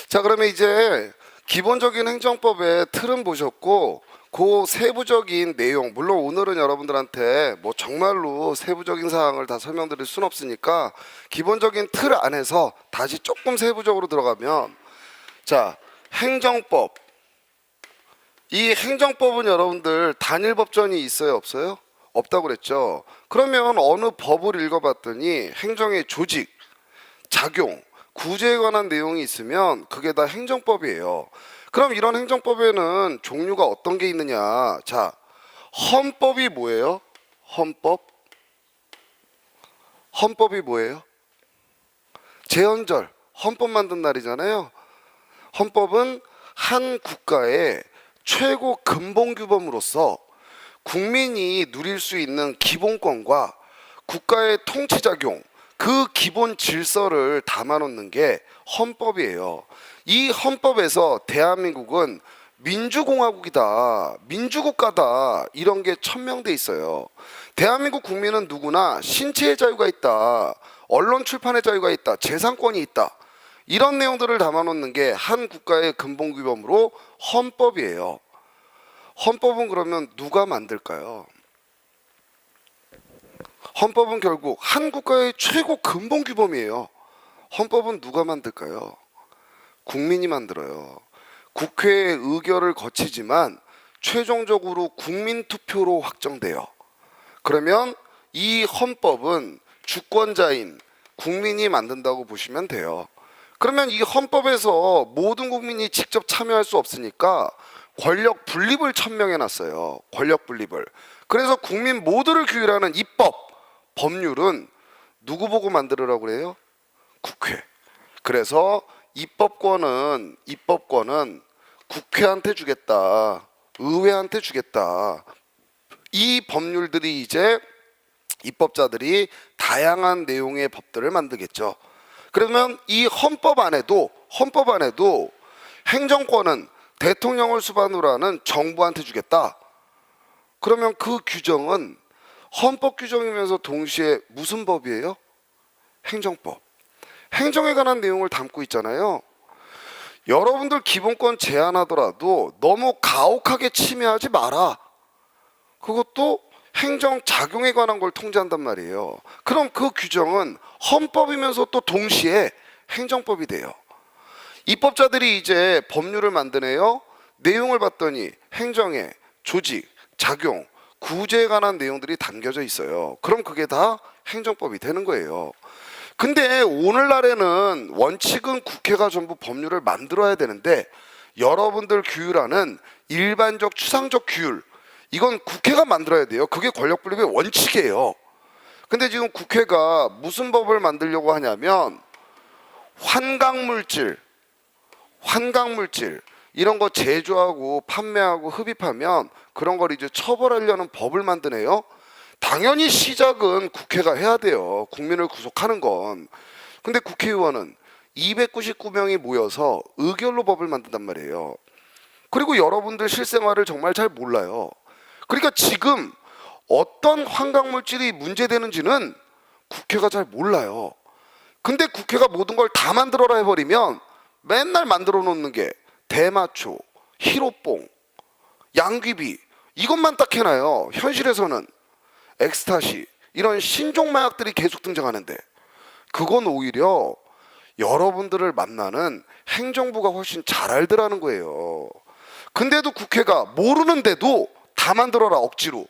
자, 그러면 이제 기본적인 행정법의 틀은 보셨고, 그 세부적인 내용, 물론 오늘은 여러분들한테 뭐 정말로 세부적인 사항을 다 설명드릴 수는 없으니까 기본적인 틀 안에서 다시 조금 세부적으로 들어가면, 자, 행정법. 이 행정법은 여러분들 단일 법전이 있어요, 없어요? 없다고 그랬죠. 그러면 어느 법을 읽어봤더니 행정의 조직, 작용, 구제에 관한 내용이 있으면 그게 다 행정법이에요. 그럼 이런 행정법에는 종류가 어떤 게 있느냐? 자, 헌법이 뭐예요? 헌법? 헌법이 뭐예요? 제헌절, 헌법 만든 날이잖아요. 헌법은 한 국가의 최고 근본규범으로서 국민이 누릴 수 있는 기본권과 국가의 통치작용, 그 기본 질서를 담아놓는 게 헌법이에요. 이 헌법에서 대한민국은 민주공화국이다, 민주국가다, 이런 게 천명돼 있어요. 대한민국 국민은 누구나 신체의 자유가 있다, 언론 출판의 자유가 있다, 재산권이 있다, 이런 내용들을 담아놓는 게 한 국가의 근본규범으로 헌법이에요. 헌법은 그러면 누가 만들까요? 헌법은 결국 한 국가의 최고 근본 규범이에요. 헌법은 누가 만들까요? 국민이 만들어요. 국회의 의결을 거치지만 최종적으로 국민투표로 확정돼요. 그러면 이 헌법은 주권자인 국민이 만든다고 보시면 돼요. 그러면 이 헌법에서 모든 국민이 직접 참여할 수 없으니까 권력 분립을 천명해 놨어요. 권력 분립을. 그래서 국민 모두를 규율하는 입법, 법률은 누구 보고 만들으라고 그래요? 국회. 그래서 입법권은 국회한테 주겠다, 의회한테 주겠다. 이 법률들이 이제 입법자들이 다양한 내용의 법들을 만들겠죠. 그러면 이 헌법 안에도 행정권은 대통령을 수반으로 하는 정부한테 주겠다. 그러면 그 규정은 헌법 규정이면서 동시에 무슨 법이에요? 행정법. 행정에 관한 내용을 담고 있잖아요. 여러분들 기본권 제한하더라도 너무 가혹하게 침해하지 마라. 그것도 행정 작용에 관한 걸 통제한단 말이에요. 그럼 그 규정은 헌법이면서 또 동시에 행정법이 돼요. 입법자들이 이제 법률을 만드네요. 내용을 봤더니 행정의 조직, 작용, 구제에 관한 내용들이 담겨져 있어요. 그럼 그게 다 행정법이 되는 거예요. 근데 오늘날에는 원칙은 국회가 전부 법률을 만들어야 되는데 여러분들 규율하는 일반적 추상적 규율, 이건 국회가 만들어야 돼요. 그게 권력분립의 원칙이에요. 근데 지금 국회가 무슨 법을 만들려고 하냐면 환각물질 이런 거 제조하고 판매하고 흡입하면 그런 걸 이제 처벌하려는 법을 만드네요. 당연히 시작은 국회가 해야 돼요. 국민을 구속하는 건. 근데 국회의원은 299명이 모여서 의결로 법을 만든단 말이에요. 그리고 여러분들 실생활을 정말 잘 몰라요. 그러니까 지금 어떤 환각물질이 문제되는지는 국회가 잘 몰라요. 근데 국회가 모든 걸 다 만들어라 해버리면 맨날 만들어 놓는 게 대마초, 히로뽕, 양귀비, 이것만 딱 해놔요. 현실에서는 엑스타시, 이런 신종 마약들이 계속 등장하는데 그건 오히려 여러분들을 만나는 행정부가 훨씬 잘 알더라는 거예요. 근데도 국회가 모르는데도 다 만들어라, 억지로.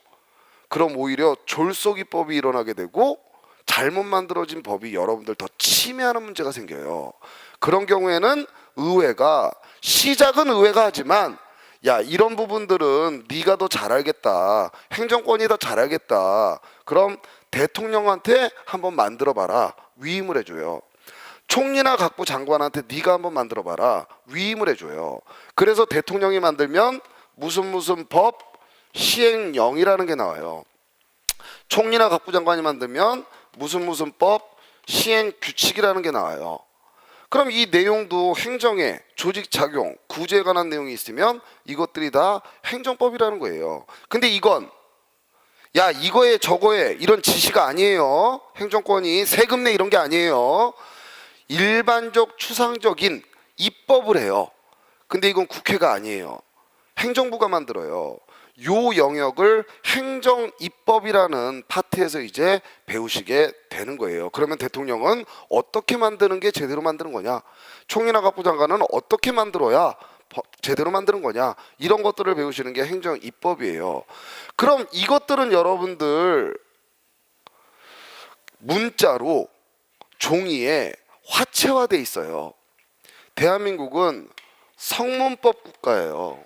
그럼 오히려 졸속이법이 일어나게 되고 잘못 만들어진 법이 여러분들 더 침해하는 문제가 생겨요. 그런 경우에는 의회가, 시작은 의회가 하지만 야, 이런 부분들은 네가 더 잘 알겠다, 행정권이 더 잘 알겠다, 그럼 대통령한테 한번 만들어봐라, 위임을 해줘요. 총리나 각부 장관한테 네가 한번 만들어봐라, 위임을 해줘요. 그래서 대통령이 만들면 무슨 법 시행령이라는 게 나와요. 총리나 각부 장관이 만들면 무슨 법 시행 규칙이라는 게 나와요. 그럼 이 내용도 행정의 조직 작용, 구제에 관한 내용이 있으면 이것들이 다 행정법이라는 거예요. 근데 이건 야, 이거에 저거에 이런 지시가 아니에요. 행정권이 세금 내 이런 게 아니에요. 일반적 추상적인 입법을 해요. 근데 이건 국회가 아니에요. 행정부가 만들어요. 요 영역을 행정입법이라는 파트에서 이제 배우시게 되는 거예요. 그러면 대통령은 어떻게 만드는 게 제대로 만드는 거냐, 총리나 각부 장관은 어떻게 만들어야 제대로 만드는 거냐, 이런 것들을 배우시는 게 행정입법이에요. 그럼 이것들은 여러분들 문자로 종이에 화체화돼 있어요. 대한민국은 성문법 국가예요.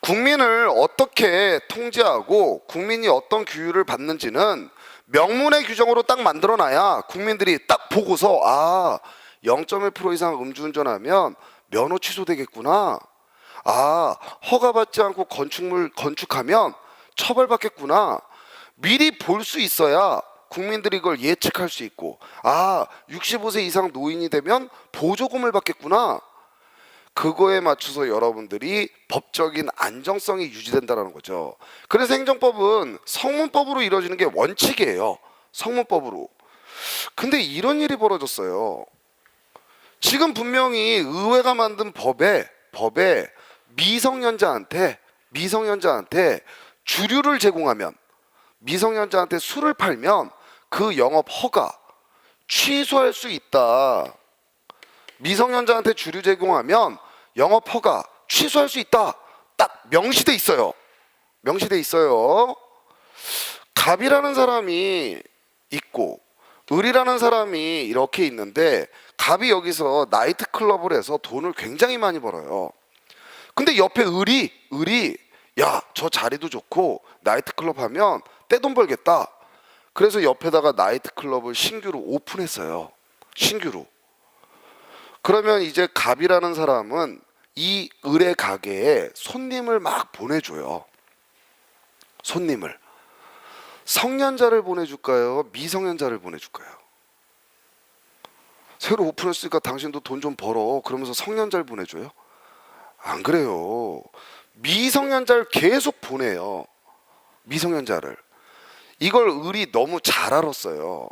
국민을 어떻게 통제하고 국민이 어떤 규율을 받는지는 명문의 규정으로 딱 만들어놔야 국민들이 딱 보고서 0.1% 이상 음주운전하면 면허 취소되겠구나, 허가받지 않고 건축물 건축하면 처벌받겠구나, 미리 볼 수 있어야 국민들이 그걸 예측할 수 있고, 65세 이상 노인이 되면 보조금을 받겠구나, 그거에 맞춰서 여러분들이 법적인 안정성이 유지된다는 거죠. 그래서 행정법은 성문법으로 이루어지는 게 원칙이에요. 성문법으로. 근데 이런 일이 벌어졌어요. 지금 분명히 의회가 만든 법에 미성년자한테 주류를 제공하면, 미성년자한테 술을 팔면 그 영업 허가 취소할 수 있다. 미성년자한테 주류 제공하면 영업 허가 취소할 수 있다. 딱 명시돼 있어요. 명시돼 있어요. 갑이라는 사람이 있고 을이라는 사람이 이렇게 있는데, 갑이 여기서 나이트클럽을 해서 돈을 굉장히 많이 벌어요. 근데 옆에 을이 야, 저 자리도 좋고 나이트클럽 하면 떼돈 벌겠다. 그래서 옆에다가 나이트클럽을 신규로 오픈했어요. 신규로. 그러면 이제 갑이라는 사람은 이 을의 가게에 손님을 막 보내줘요. 손님을. 성년자를 보내줄까요? 미성년자를 보내줄까요? 새로 오픈했으니까 당신도 돈 좀 벌어. 그러면서 성년자를 보내줘요? 안 그래요. 미성년자를 계속 보내요. 미성년자를. 이걸 을이 너무 잘 알았어요.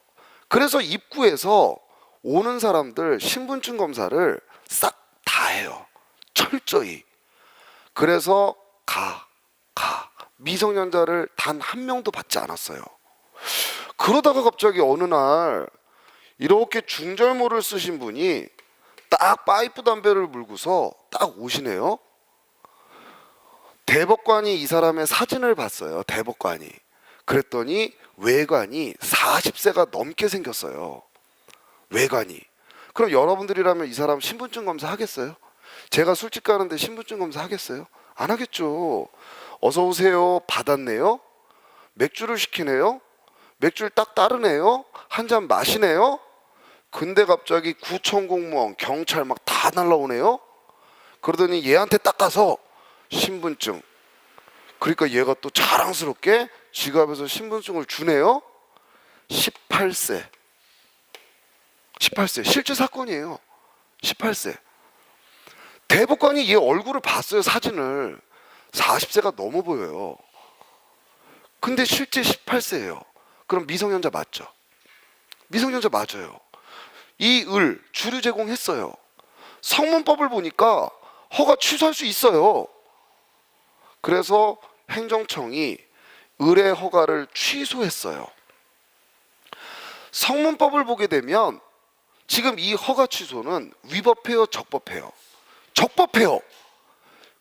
그래서 입구에서 오는 사람들 신분증 검사를 싹 다 해요. 철저히. 그래서 미성년자를 단 한 명도 받지 않았어요. 그러다가 갑자기 어느 날 이렇게 중절모를 쓰신 분이 딱 파이프 담배를 물고서 딱 오시네요. 대법관이 이 사람의 사진을 봤어요. 대법관이. 그랬더니 외관이 40세가 넘게 생겼어요. 외관이. 그럼 여러분들이라면 이 사람 신분증 검사 하겠어요? 제가 술집 가는데 신분증 검사 하겠어요? 안 하겠죠. 어서 오세요. 받았네요. 맥주를 시키네요. 맥주를 딱 따르네요. 한 잔 마시네요. 근데 갑자기 구청 공무원, 경찰 막 다 날라오네요. 그러더니 얘한테 딱 가서 신분증. 그러니까 얘가 또 자랑스럽게 지갑에서 신분증을 주네요. 18세. 실제 사건이에요. 18세. 대법관이 얘 얼굴을 봤어요. 사진을. 40세가 넘어 보여요. 근데 실제 18세예요. 그럼 미성년자 맞죠? 미성년자 맞아요. 이 을 주류 제공했어요. 성문법을 보니까 허가 취소할 수 있어요. 그래서 행정청이 을의 허가를 취소했어요. 성문법을 보게 되면 지금 이 허가 취소는 위법해요, 적법해요? 적법해요.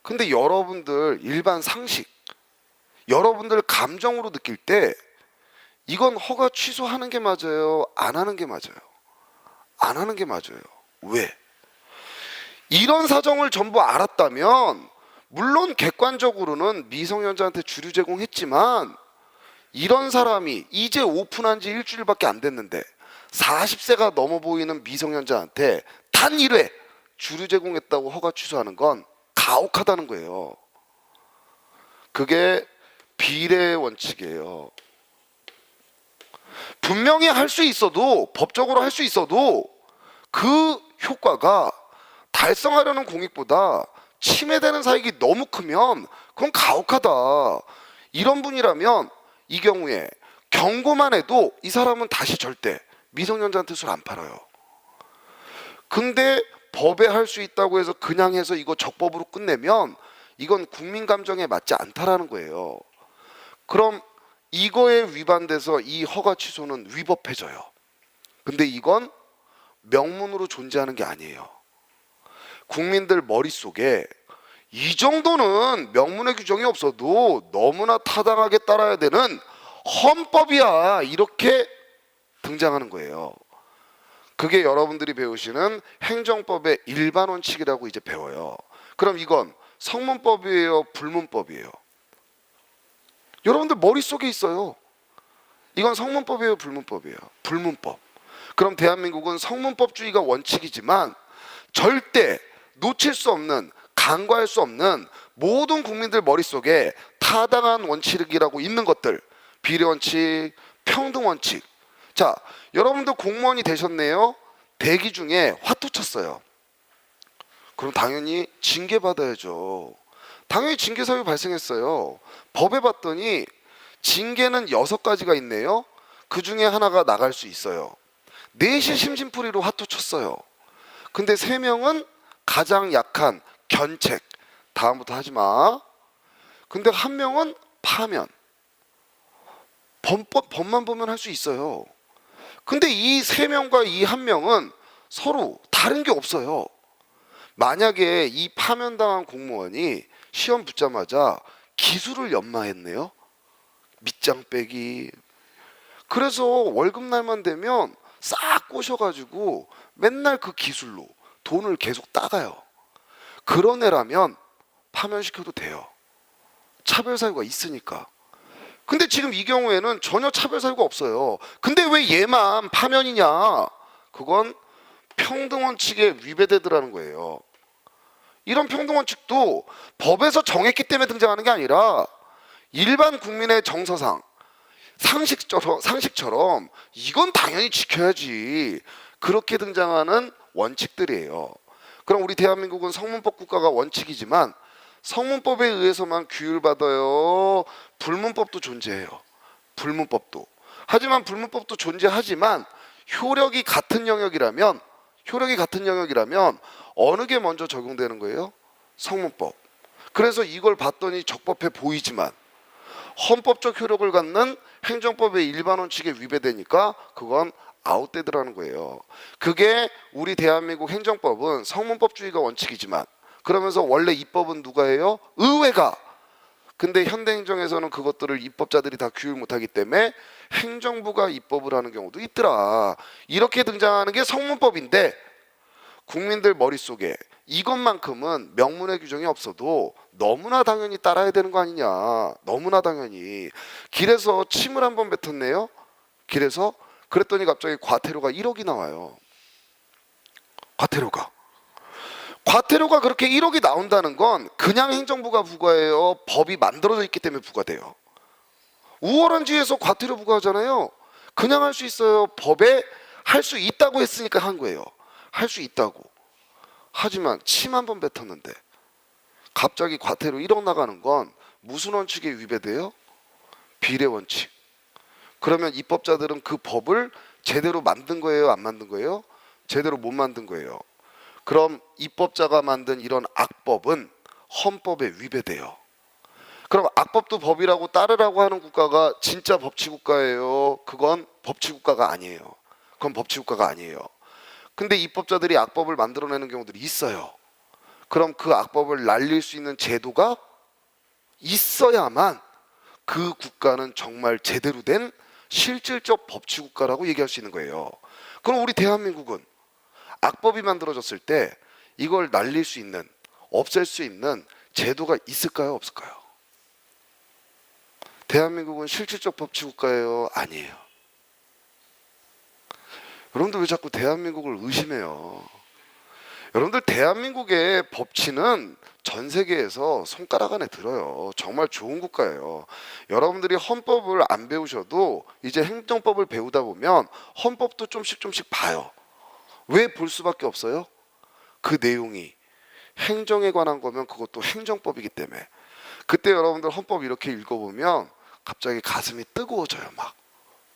근데 여러분들 일반 상식, 여러분들 감정으로 느낄 때 이건 허가 취소하는 게 맞아요, 안 하는 게 맞아요? 안 하는 게 맞아요. 왜? 이런 사정을 전부 알았다면 물론 객관적으로는 미성년자한테 주류 제공했지만, 이런 사람이 이제 오픈한 지 일주일밖에 안 됐는데 40세가 넘어 보이는 미성년자한테 단 1회 주류 제공했다고 허가 취소하는 건 가혹하다는 거예요. 그게 비례의 원칙이에요. 분명히 할 수 있어도, 법적으로 할 수 있어도 그 효과가 달성하려는 공익보다 침해되는 사익이 너무 크면 그건 가혹하다. 이런 분이라면 이 경우에 경고만 해도 이 사람은 다시 절대 미성년자한테 술 안 팔아요. 근데 법에 할 수 있다고 해서 그냥 해서 이거 적법으로 끝내면 이건 국민 감정에 맞지 않다라는 거예요. 그럼 이거에 위반돼서 이 허가 취소는 위법해져요. 근데 이건 명문으로 존재하는 게 아니에요. 국민들 머릿속에 이 정도는 명문의 규정이 없어도 너무나 타당하게 따라야 되는 헌법이야, 이렇게 등장하는 거예요. 그게 여러분들이 배우시는 행정법의 일반 원칙이라고 이제 배워요. 그럼 이건 성문법이에요, 불문법이에요? 여러분들 머릿속에 있어요. 이건 성문법이에요, 불문법이에요? 불문법. 그럼 대한민국은 성문법주의가 원칙이지만 절대 놓칠 수 없는, 간과할 수 없는 모든 국민들 머릿속에 타당한 원칙이라고 있는 것들, 비례원칙, 평등원칙. 자, 여러분들 공무원이 되셨네요. 대기 중에 화투 쳤어요. 그럼 당연히 징계받아야죠. 당연히 징계 사유 발생했어요. 법에 봤더니 징계는 6가지가 있네요. 그 중에 하나가 나갈 수 있어요. 넷이 심심풀이로 화투 쳤어요. 근데 3명은 가장 약한 견책, 다음부터 하지 마. 근데 1명은 파면. 법만 보면 할 수 있어요. 근데 이 3명과 이 1명은 서로 다른 게 없어요. 만약에 이 파면당한 공무원이 시험 붙자마자 기술을 연마했네요. 밑장 빼기. 그래서 월급날만 되면 싹 꼬셔가지고 맨날 그 기술로 돈을 계속 따가요. 그런 애라면 파면시켜도 돼요. 차별사유가 있으니까. 근데 지금 이 경우에는 전혀 차별사유가 없어요. 근데 왜 얘만 파면이냐? 그건 평등원칙에 위배되더라는 거예요. 이런 평등원칙도 법에서 정했기 때문에 등장하는 게 아니라 일반 국민의 정서상 상식처럼 이건 당연히 지켜야지, 그렇게 등장하는 원칙들이에요. 그럼 우리 대한민국은 성문법 국가가 원칙이지만 성문법에 의해서만 규율받아요? 불문법도 존재해요. 불문법도. 하지만 불문법도 존재하지만 효력이 같은 영역이라면 어느 게 먼저 적용되는 거예요? 성문법. 그래서 이걸 봤더니 적법해 보이지만 헌법적 효력을 갖는 행정법의 일반 원칙에 위배되니까 그건 아웃되더라는 거예요. 그게 우리 대한민국 행정법은 성문법주의가 원칙이지만 그러면서 원래 입법은 누가 해요? 의회가. 근데 현대행정에서는 그것들을 입법자들이 다 규율 못하기 때문에 행정부가 입법을 하는 경우도 있더라. 이렇게 등장하는 게 성문법인데 국민들 머릿속에 이것만큼은 명문의 규정이 없어도 너무나 당연히 따라야 되는 거 아니냐. 너무나 당연히. 길에서 침을 한번 뱉었네요. 길에서. 그랬더니 갑자기 과태료가 1억이 나와요. 과태료가 그렇게 1억이 나온다는 건 그냥 행정부가 부과해요? 법이 만들어져 있기 때문에 부과돼요? 우월한 지에서 과태료 부과하잖아요. 그냥 할 수 있어요? 법에 할 수 있다고 했으니까 한 거예요. 할 수 있다고. 하지만 침 한 번 뱉었는데 갑자기 과태료 1억 나가는 건 무슨 원칙에 위배돼요? 비례원칙. 그러면 입법자들은 그 법을 제대로 만든 거예요? 안 만든 거예요? 제대로 못 만든 거예요. 그럼 입법자가 만든 이런 악법은 헌법에 위배돼요. 그럼 악법도 법이라고 따르라고 하는 국가가 진짜 법치국가예요? 그건 법치국가가 아니에요. 그건 법치국가가 아니에요. 근데 입법자들이 악법을 만들어내는 경우들이 있어요. 그럼 그 악법을 날릴 수 있는 제도가 있어야만 그 국가는 정말 제대로 된 실질적 법치국가라고 얘기할 수 있는 거예요. 그럼 우리 대한민국은 악법이 만들어졌을 때 이걸 날릴 수 있는, 없앨 수 있는 제도가 있을까요? 없을까요? 대한민국은 실질적 법치국가예요? 아니에요. 여러분들 왜 자꾸 대한민국을 의심해요? 여러분들 대한민국의 법치는 전 세계에서 손가락 안에 들어요. 정말 좋은 국가예요. 여러분들이 헌법을 안 배우셔도 이제 행정법을 배우다 보면 헌법도 좀씩 봐요. 왜 볼 수밖에 없어요? 그 내용이 행정에 관한 거면 그것도 행정법이기 때문에. 그때 여러분들 헌법 이렇게 읽어보면 갑자기 가슴이 뜨거워져요. 막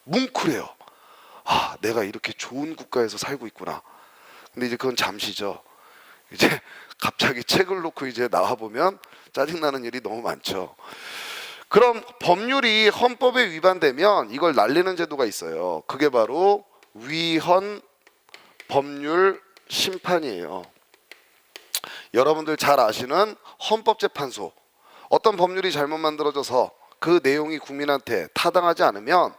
뭉클해요. 아, 내가 이렇게 좋은 국가에서 살고 있구나. 근데 이제 그건 잠시죠. 이제 갑자기 책을 놓고 이제 나와 보면 짜증나는 일이 너무 많죠. 그럼 법률이 헌법에 위반되면 이걸 날리는 제도가 있어요. 그게 바로 위헌 법률 심판이에요. 여러분들 잘 아시는 헌법재판소. 어떤 법률이 잘못 만들어져서 그 내용이 국민한테 타당하지 않으면,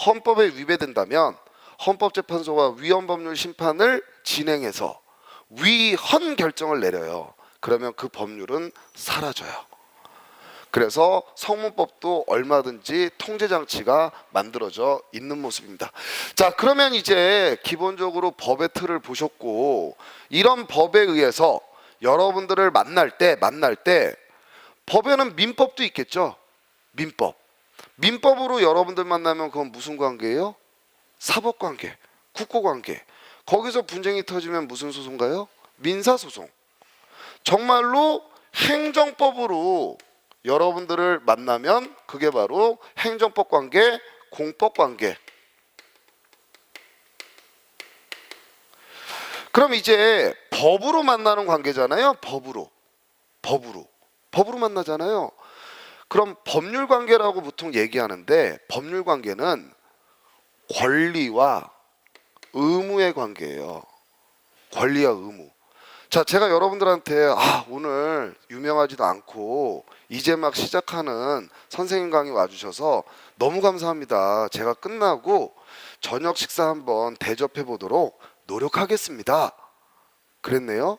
헌법에 위배된다면 헌법재판소가 위헌법률 심판을 진행해서 위헌 결정을 내려요. 그러면 그 법률은 사라져요. 그래서 성문법도 얼마든지 통제장치가 만들어져 있는 모습입니다. 자, 그러면 이제 기본적으로 법의 틀을 보셨고, 이런 법에 의해서 여러분들을 만날 때 법에는 민법도 있겠죠. 민법으로 여러분들 만나면 그건 무슨 관계예요? 사법관계, 국고관계. 거기서 분쟁이 터지면 무슨 소송가요? 민사소송. 정말로 행정법으로 여러분들을 만나면 그게 바로 행정법 관계, 공법 관계. 그럼 이제 법으로 만나는 관계잖아요. 법으로 만나잖아요. 그럼 법률 관계라고 보통 얘기하는데, 법률 관계는 권리와 의무의 관계예요. 권리와 의무. 자, 제가 여러분들한테 오늘 유명하지도 않고 이제 막 시작하는 선생님 강의 와주셔서 너무 감사합니다. 제가 끝나고 저녁 식사 한번 대접해 보도록 노력하겠습니다. 그랬네요.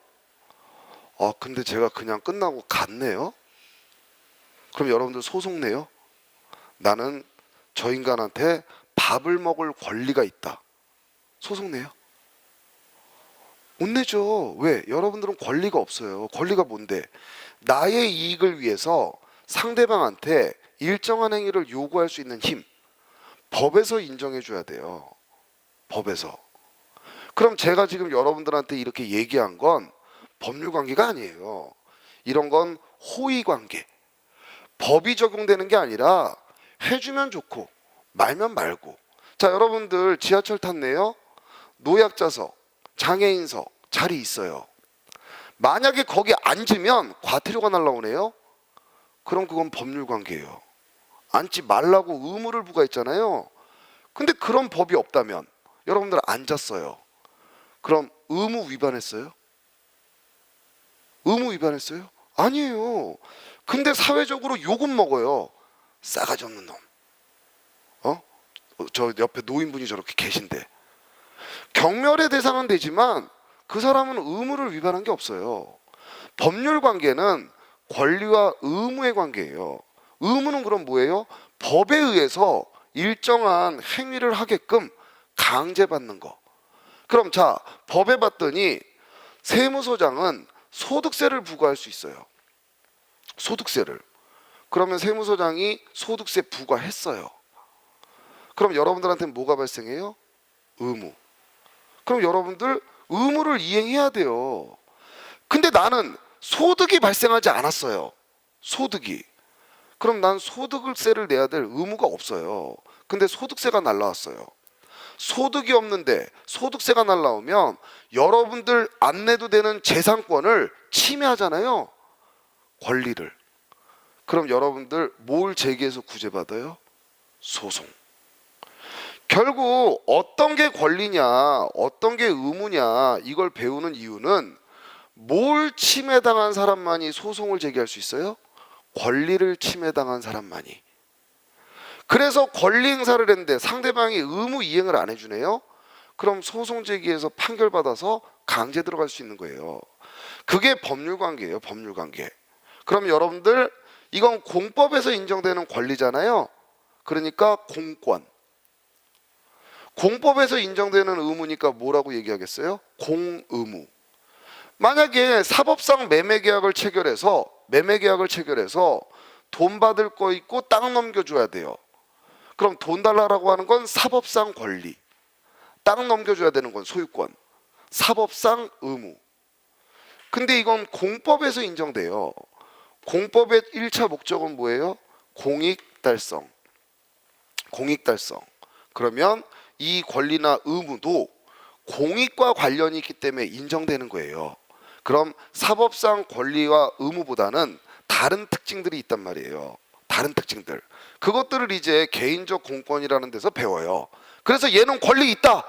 근데 제가 그냥 끝나고 갔네요. 그럼 여러분들 소송 내요? 나는 저 인간한테 밥을 먹을 권리가 있다. 소송 내요? 못 내죠. 왜? 여러분들은 권리가 없어요. 권리가 뭔데? 나의 이익을 위해서 상대방한테 일정한 행위를 요구할 수 있는 힘, 법에서 인정해 줘야 돼요. 법에서. 그럼 제가 지금 여러분들한테 이렇게 얘기한 건 법률 관계가 아니에요. 이런 건 호의 관계. 법이 적용되는 게 아니라 해주면 좋고 말면 말고. 자, 여러분들 지하철 탔네요. 노약자석, 장애인석 자리 있어요. 만약에 거기 앉으면 과태료가 날라오네요. 그럼 그건 법률 관계예요. 앉지 말라고 의무를 부과했잖아요. 근데 그런 법이 없다면 여러분들 앉았어요. 그럼 의무 위반했어요? 의무 위반했어요? 아니에요. 근데 사회적으로 욕은 먹어요. 싸가지 없는 놈. 저 옆에 노인분이 저렇게 계신데. 경멸의 대상은 되지만 그 사람은 의무를 위반한 게 없어요. 법률 관계는 권리와 의무의 관계예요. 의무는 그럼 뭐예요? 법에 의해서 일정한 행위를 하게끔 강제받는 거. 그럼 자, 법에 봤더니 세무서장은 소득세를 부과할 수 있어요. 소득세를. 그러면 세무서장이 소득세 부과했어요. 그럼 여러분들한테는 뭐가 발생해요? 의무. 그럼 여러분들 의무를 이행해야 돼요. 근데 나는 소득이 발생하지 않았어요. 소득이. 그럼 난 소득세를 내야 될 의무가 없어요. 근데 소득세가 날라왔어요. 소득이 없는데 소득세가 날라오면 여러분들 안 내도 되는 재산권을 침해하잖아요. 권리를. 그럼 여러분들 뭘 제기해서 구제받아요? 소송. 결국 어떤 게 권리냐, 어떤 게 의무냐, 이걸 배우는 이유는 뭘 침해당한 사람만이 소송을 제기할 수 있어요? 권리를 침해당한 사람만이. 그래서 권리 행사를 했는데 상대방이 의무 이행을 안 해주네요. 그럼 소송 제기해서 판결받아서 강제 들어갈 수 있는 거예요. 그게 법률관계예요. 법률관계. 그럼 여러분들 이건 공법에서 인정되는 권리잖아요. 그러니까 공권. 공법에서 인정되는 의무니까 뭐라고 얘기하겠어요? 공의무. 만약에 사법상 매매계약을 체결해서 돈 받을 거 있고 땅 넘겨줘야 돼요. 그럼 돈 달라고 하는 건 사법상 권리, 땅 넘겨줘야 되는 건 소유권, 사법상 의무. 근데 이건 공법에서 인정돼요. 공법의 1차 목적은 뭐예요? 공익달성. 공익달성. 그러면 이 권리나 의무도 공익과 관련이 있기 때문에 인정되는 거예요. 그럼 사법상 권리와 의무보다는 다른 특징들이 있단 말이에요. 다른 특징들. 그것들을 이제 개인적 공권이라는 데서 배워요. 그래서 얘는 권리 있다.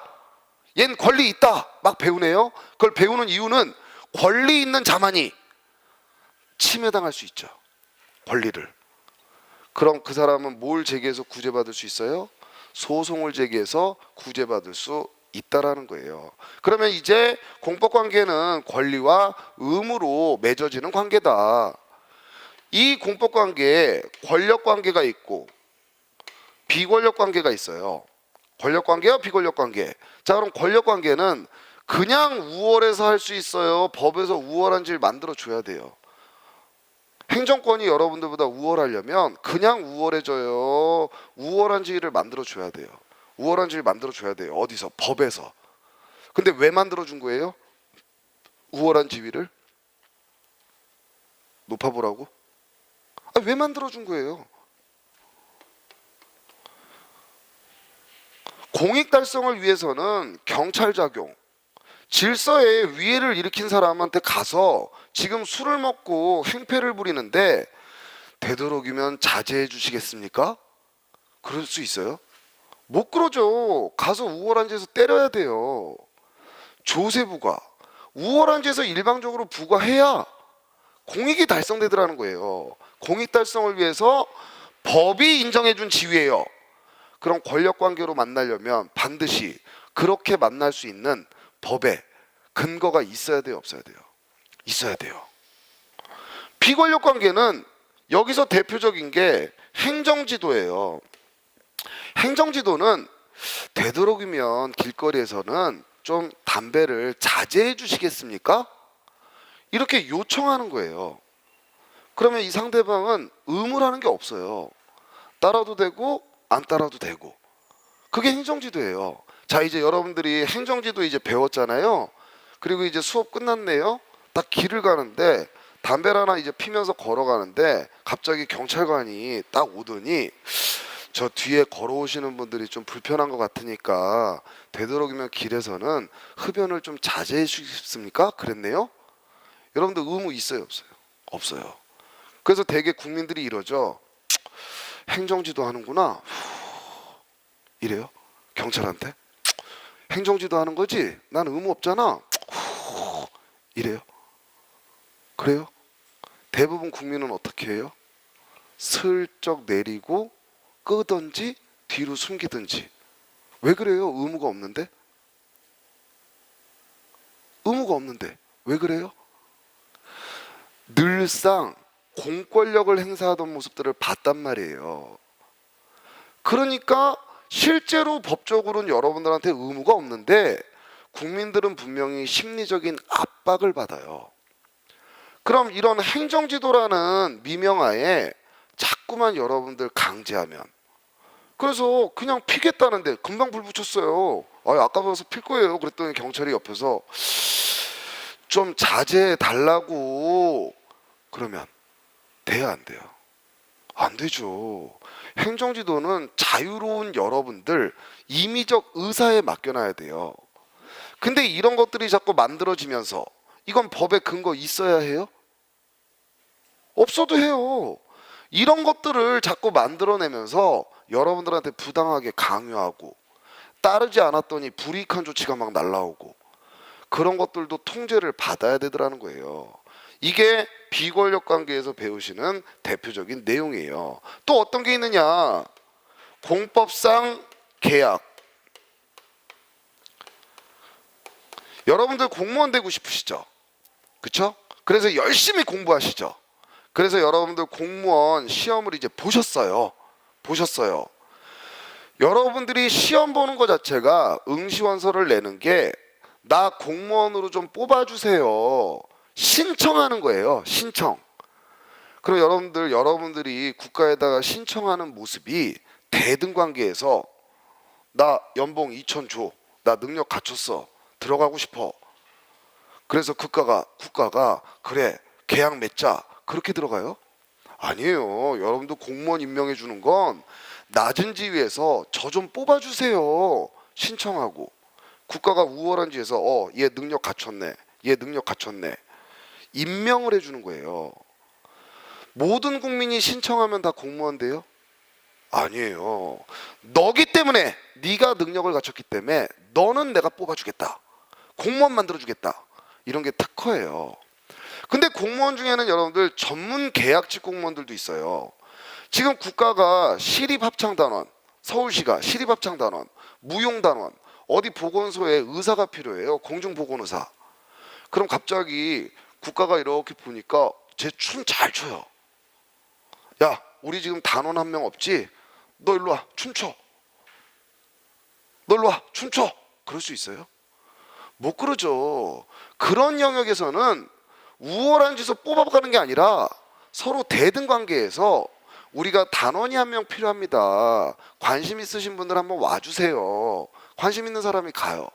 얘는 권리 있다. 막 배우네요. 그걸 배우는 이유는 권리 있는 자만이 침해당할 수 있죠. 권리를. 그럼 그 사람은 뭘 제기해서 구제받을 수 있어요? 소송을 제기해서 구제받을 수 있다라는 거예요. 그러면 이제 공법관계는 권리와 의무로 맺어지는 관계다. 이 공법관계에 권력관계가 있고 비권력관계가 있어요. 권력관계와 비권력관계. 자, 그럼 권력관계는 그냥 우월해서 할 수 있어요? 법에서 우월한 지를 만들어줘야 돼요? 행정권이 여러분들보다 우월하려면 그냥 우월해져요? 우월한 지위를 만들어줘야 돼요? 우월한 지위를 만들어줘야 돼요. 어디서? 법에서. 근데 왜 만들어준 거예요? 우월한 지위를? 높아보라고? 왜 만들어준 거예요? 공익 달성을 위해서는 경찰작용, 질서에 위해를 일으킨 사람한테 가서 지금 술을 먹고 행패를 부리는데 되도록이면 자제해 주시겠습니까? 그럴 수 있어요? 못 그러죠. 가서 우월한 지에서 때려야 돼요. 조세부가 우월한 지에서 일방적으로 부과해야 공익이 달성되더라는 거예요. 공익 달성을 위해서 법이 인정해 준 지위예요. 그럼 권력관계로 만나려면 반드시 그렇게 만날 수 있는 법에 근거가 있어야 돼요, 없어야 돼요? 있어야 돼요. 비권력관계는 여기서 대표적인 게 행정지도예요. 행정지도는 되도록이면 길거리에서는 좀 담배를 자제해 주시겠습니까? 이렇게 요청하는 거예요. 그러면 이 상대방은 의무라는 게 없어요. 따라도 되고 안 따라도 되고. 그게 행정지도예요. 자, 이제 여러분들이 행정지도 이제 배웠잖아요. 그리고 이제 수업 끝났네요. 딱 길을 가는데 담배를 하나 이제 피면서 걸어가는데 갑자기 경찰관이 딱 오더니 저 뒤에 걸어오시는 분들이 좀 불편한 것 같으니까 되도록이면 길에서는 흡연을 좀 자제해 주십니까? 그랬네요. 여러분들 의무 있어요, 없어요? 없어요. 그래서 대개 국민들이 이러죠. 행정지도 하는구나. 이래요. 경찰한테. 행정지도 하는 거지? 난 의무 없잖아. 이래요. 그래요? 대부분 국민은 어떻게 해요? 슬쩍 내리고 끄든지 뒤로 숨기든지. 왜 그래요? 의무가 없는데? 의무가 없는데 왜 그래요? 늘상 공권력을 행사하던 모습들을 봤단 말이에요. 그러니까 실제로 법적으로는 여러분들한테 의무가 없는데 국민들은 분명히 심리적인 압박을 받아요. 그럼 이런 행정지도라는 미명하에 자꾸만 여러분들 강제하면, 그래서 그냥 피겠다는데 금방 불 붙였어요. 아까 봐서 필 거예요. 그랬더니 경찰이 옆에서 좀 자제해 달라고 그러면 돼야 안 돼요? 안 되죠. 행정지도는 자유로운 여러분들 임의적 의사에 맡겨놔야 돼요. 근데 이런 것들이 자꾸 만들어지면서 이건 법에 근거 있어야 해요? 없어도 해요. 이런 것들을 자꾸 만들어내면서 여러분들한테 부당하게 강요하고 따르지 않았더니 불이익한 조치가 막 날라오고 그런 것들도 통제를 받아야 되더라는 거예요. 이게 비권력 관계에서 배우시는 대표적인 내용이에요. 또 어떤 게 있느냐? 공법상 계약. 여러분들 공무원 되고 싶으시죠? 그렇죠? 그래서 열심히 공부하시죠. 그래서 여러분들 공무원 시험을 이제 보셨어요. 여러분들이 시험 보는 것 자체가 응시원서를 내는 게 나 공무원으로 좀 뽑아주세요. 신청하는 거예요. 신청. 그럼 여러분들이 국가에다가 신청하는 모습이 대등관계에서 나 연봉 2천 줘. 나 능력 갖췄어. 들어가고 싶어. 그래서 국가가 그래 계약 맺자. 그렇게 들어가요? 아니에요. 여러분도 공무원 임명해 주는 건 낮은 지위에서 저 좀 뽑아주세요. 신청하고 국가가 우월한 지에서 얘 능력 갖췄네. 임명을 해주는 거예요. 모든 국민이 신청하면 다 공무원 돼요? 아니에요. 너기 때문에, 네가 능력을 갖췄기 때문에 너는 내가 뽑아주겠다, 공무원 만들어주겠다, 이런 게 특허예요. 근데 공무원 중에는 여러분들 전문 계약직 공무원들도 있어요. 지금 국가가 시립합창단원, 서울시가 시립합창단원, 무용단원, 어디 보건소에 의사가 필요해요. 공중보건의사. 그럼 갑자기 국가가 이렇게 보니까 쟤 춤 잘 춰요. 야, 우리 지금 단원 한 명 없지? 너 일로 와, 춤춰. 너 일로 와, 춤춰. 그럴 수 있어요? 못 그러죠. 그런 영역에서는 우월한 짓을 뽑아가는 게 아니라 서로 대등 관계에서 우리가 단원이 한 명 필요합니다. 관심 있으신 분들 한번 와주세요. 관심 있는 사람이 가요.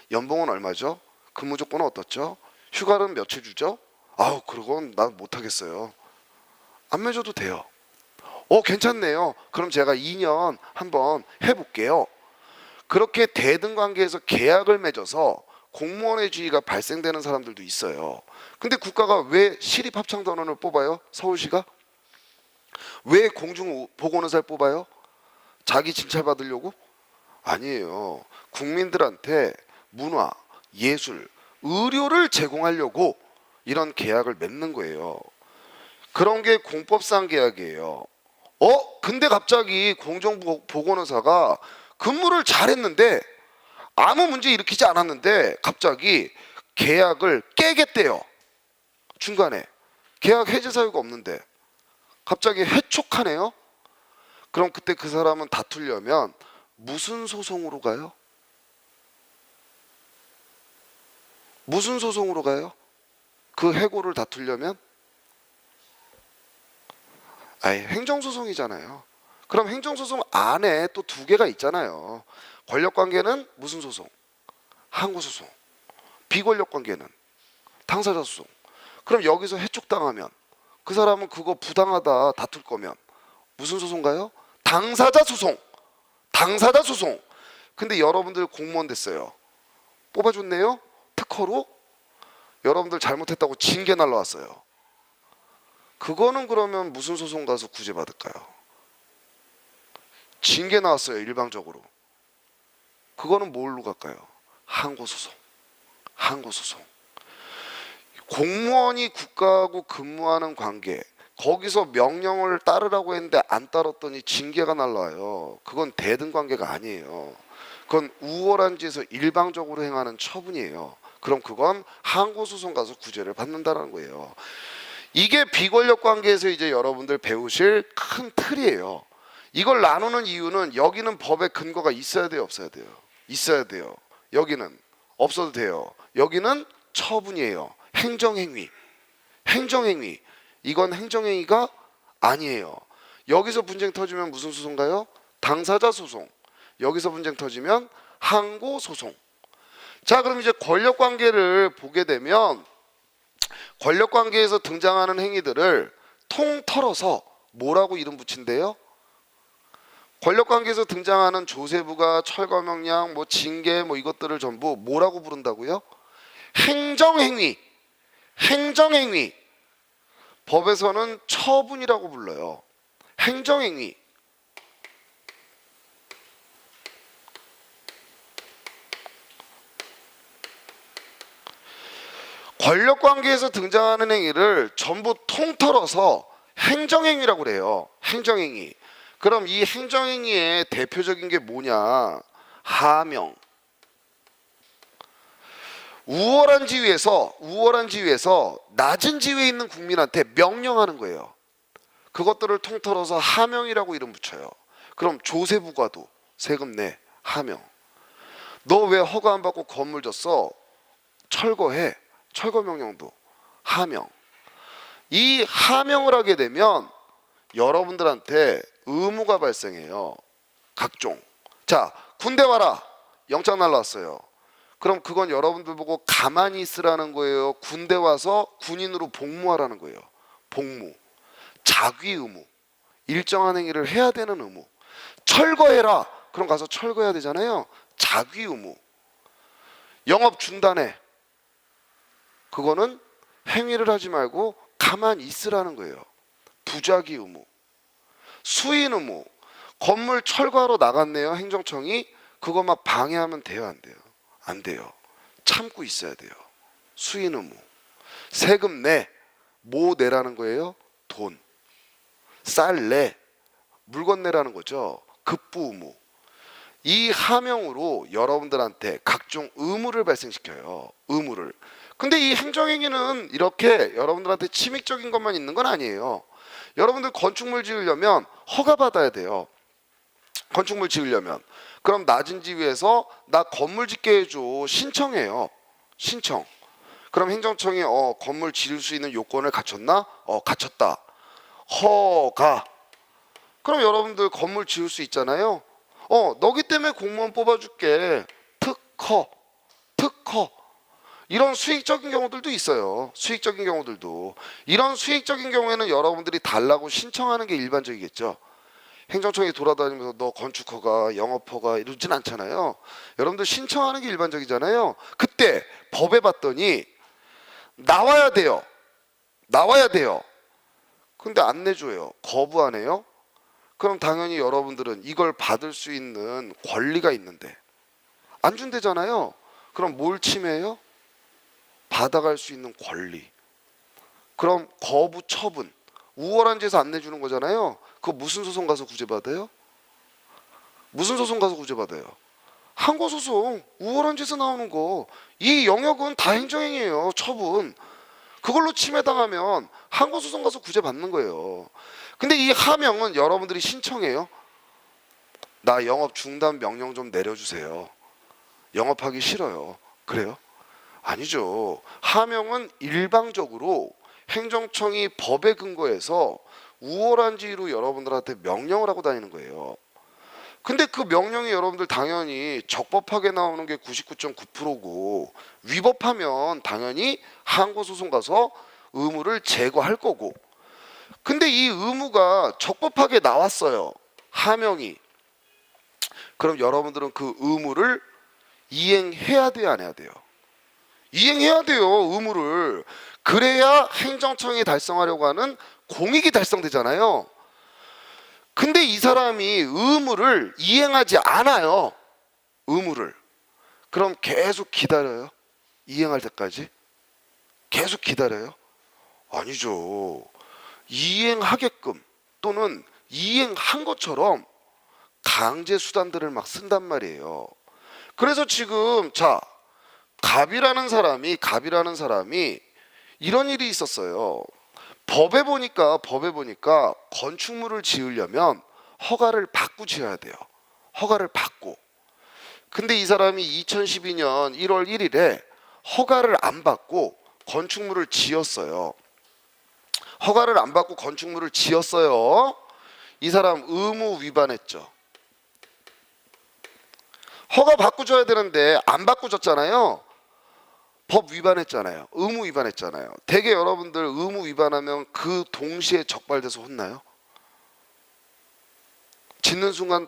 연봉은 얼마죠? 근무 조건은 어떻죠? 휴가는 며칠 주죠? 아우, 그건 난 못하겠어요. 안 맺어도 돼요. 괜찮네요. 그럼 제가 2년 한번 해볼게요. 그렇게 대등 관계에서 계약을 맺어서 공무원의 지위가 발생되는 사람들도 있어요. 근데 국가가 왜 시립합창단원을 뽑아요? 서울시가? 왜 공중보건의사를 뽑아요? 자기 진찰 받으려고? 아니에요. 국민들한테 문화, 예술, 의료를 제공하려고 이런 계약을 맺는 거예요. 그런 게 공법상 계약이에요. 근데 갑자기 공중보건의사가 근무를 잘했는데 아무 문제 일으키지 않았는데 갑자기 계약을 깨겠대요. 중간에 계약 해지 사유가 없는데 갑자기 해촉하네요. 그럼 그때 그 사람은 다투려면 무슨 소송으로 가요? 무슨 소송으로 가요? 그 해고를 다투려면? 행정소송이잖아요. 그럼 행정소송 안에 또 두 개가 있잖아요. 권력관계는 무슨 소송? 항고소송. 비권력관계는 당사자 소송. 그럼 여기서 해촉당하면 그 사람은 그거 부당하다 다툴 거면 무슨 소송 가요? 당사자 소송. 당사자 소송. 근데 여러분들 공무원 됐어요. 뽑아줬네요. 특허로. 여러분들 잘못했다고 징계 날라왔어요. 그거는 그러면 무슨 소송 가서 구제받을까요? 징계 나왔어요. 일방적으로. 그거는 뭘로 갈까요? 항고소송. 항고소송. 공무원이 국가하고 근무하는 관계, 거기서 명령을 따르라고 했는데 안 따랐더니 징계가 날라와요. 그건 대등 관계가 아니에요. 그건 우월한 짓에서 일방적으로 행하는 처분이에요. 그럼 그건 항고소송 가서 구제를 받는다는 거예요. 이게 비권력 관계에서 이제 여러분들 배우실 큰 틀이에요. 이걸 나누는 이유는 여기는 법의 근거가 있어야 돼요, 없어야 돼요? 있어야 돼요. 여기는 없어도 돼요. 여기는 처분이에요. 행정행위. 행정행위. 이건 행정행위가 아니에요. 여기서 분쟁 터지면 무슨 소송가요? 당사자 소송. 여기서 분쟁 터지면 항고소송. 자, 그럼 이제 권력관계를 보게 되면 권력관계에서 등장하는 행위들을 통털어서 뭐라고 이름 붙인대요? 권력관계에서 등장하는 조세부가 철거명령, 징계 이것들을 전부 뭐라고 부른다고요? 행정행위. 행정행위. 법에서는 처분이라고 불러요. 행정행위. 권력관계에서 등장하는 행위를 전부 통틀어서 행정행위라고 그래요. 행정행위. 그럼 이 행정행위의 대표적인 게 뭐냐? 하명. 우월한 지위에서 낮은 지위에 있는 국민한테 명령하는 거예요. 그것들을 통틀어서 하명이라고 이름 붙여요. 그럼 조세부과도 세금 내. 하명. 너 왜 허가 안 받고 건물 줬어? 철거해. 철거 명령도 하명. 이 하명을 하게 되면 여러분들한테 의무가 발생해요. 각종. 자, 군대 와라. 영장 날라왔어요. 그럼 그건 여러분들 보고 가만히 있으라는 거예요? 군대 와서 군인으로 복무하라는 거예요? 복무. 자귀 의무. 일정한 행위를 해야 되는 의무. 철거해라. 그럼 가서 철거해야 되잖아요. 자귀 의무. 영업 중단해. 그거는 행위를 하지 말고 가만히 있으라는 거예요. 부작위 의무, 수인 의무. 건물 철거하러 나갔네요. 행정청이 그거 막 방해하면 돼요, 안 돼요? 안 돼요. 참고 있어야 돼요. 수인 의무. 세금 내. 뭐 내라는 거예요? 돈. 쌀 내. 물건 내라는 거죠. 급부 의무. 이 하명으로 여러분들한테 각종 의무를 발생시켜요. 의무를. 근데 이 행정행위는 이렇게 여러분들한테 침익적인 것만 있는 건 아니에요. 여러분들 건축물 지으려면 허가 받아야 돼요. 건축물 지으려면. 그럼 낮은 지위에서 나 건물 짓게 해줘. 신청해요. 신청. 그럼 행정청이 건물 지을 수 있는 요건을 갖췄나? 갖췄다. 허가. 그럼 여러분들 건물 지을 수 있잖아요. 너기 때문에 공무원 뽑아줄게. 특허. 특허. 이런 수익적인 경우들도 있어요. 수익적인 경우들도. 이런 수익적인 경우에는 여러분들이 달라고 신청하는 게 일반적이겠죠. 행정청이 돌아다니면서 너 건축허가, 영업허가 이러진 않잖아요. 여러분들 신청하는 게 일반적이잖아요. 그때 법에 봤더니 나와야 돼요. 나와야 돼요. 근데 안 내줘요. 거부하네요. 그럼 당연히 여러분들은 이걸 받을 수 있는 권리가 있는데 안 준대잖아요. 그럼 뭘 침해해요? 받아갈 수 있는 권리. 그럼 거부 처분. 우월한 지에서 안 내주는 거잖아요. 그거 무슨 소송 가서 구제받아요? 무슨 소송 가서 구제받아요? 항고소송. 우월한 지에서 나오는 거. 이 영역은 다 행정행위예요. 처분. 그걸로 침해당하면 항고소송 가서 구제받는 거예요. 근데 이 하명은 여러분들이 신청해요. 나 영업 중단 명령 좀 내려주세요. 영업하기 싫어요. 그래요? 아니죠. 하명은 일방적으로 행정청이 법에 근거해서 우월한 지위로 여러분들한테 명령을 하고 다니는 거예요. 근데 그 명령이 여러분들 당연히 적법하게 나오는 게 99.9%고 위법하면 당연히 항고소송 가서 의무를 제거할 거고. 근데 이 의무가 적법하게 나왔어요. 하명이. 그럼 여러분들은 그 의무를 이행해야 돼요, 안 해야 돼요? 이행해야 돼요, 의무를. 그래야 행정청이 달성하려고 하는 공익이 달성되잖아요. 근데 이 사람이 의무를 이행하지 않아요. 의무를. 그럼 계속 기다려요? 이행할 때까지? 계속 기다려요? 아니죠. 이행하게끔 또는 이행한 것처럼 강제 수단들을 막 쓴단 말이에요. 그래서 지금 갑이라는 사람이 이런 일이 있었어요. 법에 보니까 건축물을 지으려면 허가를 받고 지어야 돼요. 허가를 받고. 근데 이 사람이 2012년 1월 1일에 허가를 안 받고 건축물을 지었어요. 허가를 안 받고 건축물을 지었어요. 이 사람 의무 위반했죠. 허가 받고 줘야 되는데 안 받고 줬잖아요. 법 위반했잖아요. 의무 위반했잖아요. 대개 여러분들 의무 위반하면 그 동시에 적발돼서 혼나요? 짓는 순간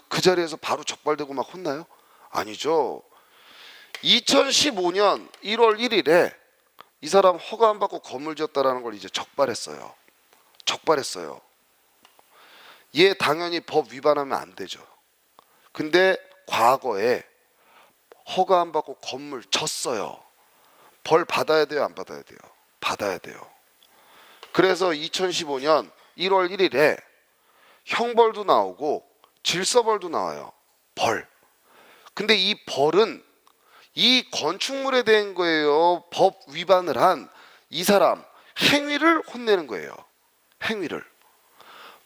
그 자리에서 바로 적발되고 막 혼나요? 아니죠. 2015년 1월 1일에 이 사람 허가 안 받고 건물 지었다라는 걸 이제 적발했어요. 적발했어요. 얘 당연히 법 위반하면 안 되죠. 근데 과거에 허가 안 받고 건물 졌어요. 벌 받아야 돼요, 안 받아야 돼요? 받아야 돼요. 그래서 2015년 1월 1일에 형벌도 나오고 질서벌도 나와요. 벌. 근데 이 벌은 이 건축물에 대한 거예요. 법 위반을 한 이 사람 행위를 혼내는 거예요. 행위를.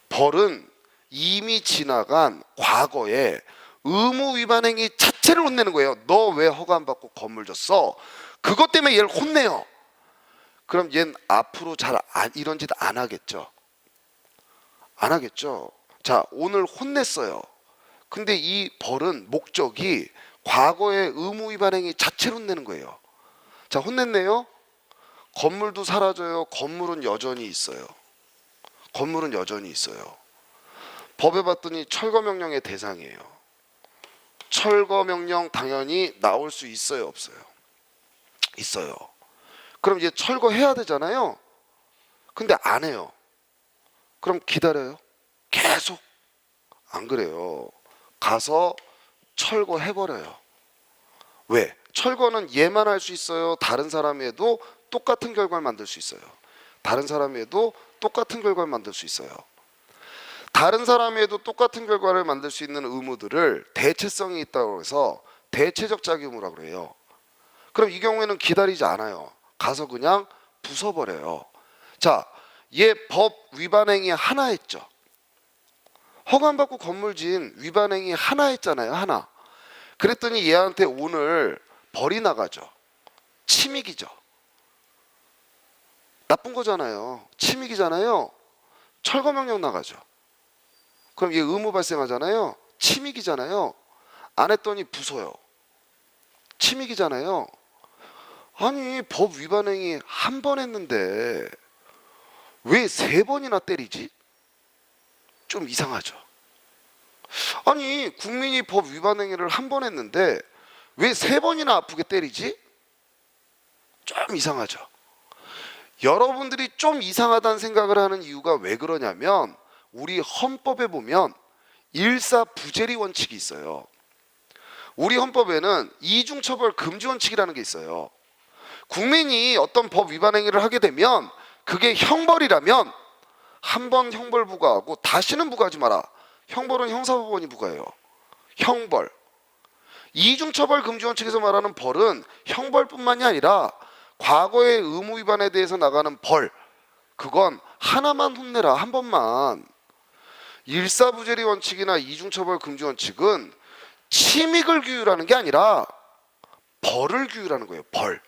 벌은 이미 지나간 과거에 의무 위반 행위 자체를 혼내는 거예요. 너 왜 허가 안 받고 건물 졌어? 그것 때문에 얘를 혼내요. 그럼 얘는 앞으로 이런 짓 안 하겠죠. 안 하겠죠. 자, 오늘 혼냈어요. 근데 이 벌은 목적이 과거의 의무 위반 행위 자체를 혼내는 거예요. 자, 혼냈네요. 건물도 사라져요. 건물은 여전히 있어요. 건물은 여전히 있어요. 법에 봤더니 철거 명령의 대상이에요. 철거 명령 당연히 나올 수 있어요, 없어요? 있어요. 그럼 이제 철거해야 되잖아요. 근데 안 해요. 그럼 기다려요? 계속? 안 그래요. 가서 철거해버려요. 왜? 철거는 얘만 할 수 있어요? 다른 사람이 해도 똑같은 결과를 만들 수 있어요. 다른 사람이 해도 똑같은 결과를 만들 수 있어요. 다른 사람이 해도 똑같은 결과를 만들 수 있는 의무들을 대체성이 있다고 해서 대체적 자기의무라고 그래요. 그럼 이 경우에는 기다리지 않아요. 가서 그냥 부숴버려요. 자, 얘 법 위반행위 하나 했죠. 허가받고 건물 지은 위반행위 하나 했잖아요. 하나. 그랬더니 얘한테 오늘 벌이 나가죠. 침익이죠. 나쁜 거잖아요. 침익이잖아요. 철거명령 나가죠. 그럼 얘 의무 발생하잖아요. 침익이잖아요. 안 했더니 부숴요. 침익이잖아요. 아니 법 위반행위 한 번 했는데 왜 3번이나 때리지? 좀 이상하죠. 아니 국민이 법 위반행위를 한 번 했는데 왜 3번이나 아프게 때리지? 좀 이상하죠. 여러분들이 좀 이상하다는 생각을 하는 이유가 왜 그러냐면 우리 헌법에 보면 일사부재리 원칙이 있어요. 우리 헌법에는 이중처벌 금지 원칙이라는 게 있어요. 국민이 어떤 법 위반 행위를 하게 되면 그게 형벌이라면 한 번 형벌 부과하고 다시는 부과하지 마라. 형벌은 형사법원이 부과해요. 형벌. 이중처벌 금지 원칙에서 말하는 벌은 형벌뿐만이 아니라 과거의 의무 위반에 대해서 나가는 벌, 그건 하나만 혼내라. 한 번만. 일사부재리 원칙이나 이중처벌 금지 원칙은 침익을 규율하는 게 아니라 벌을 규율하는 거예요. 벌.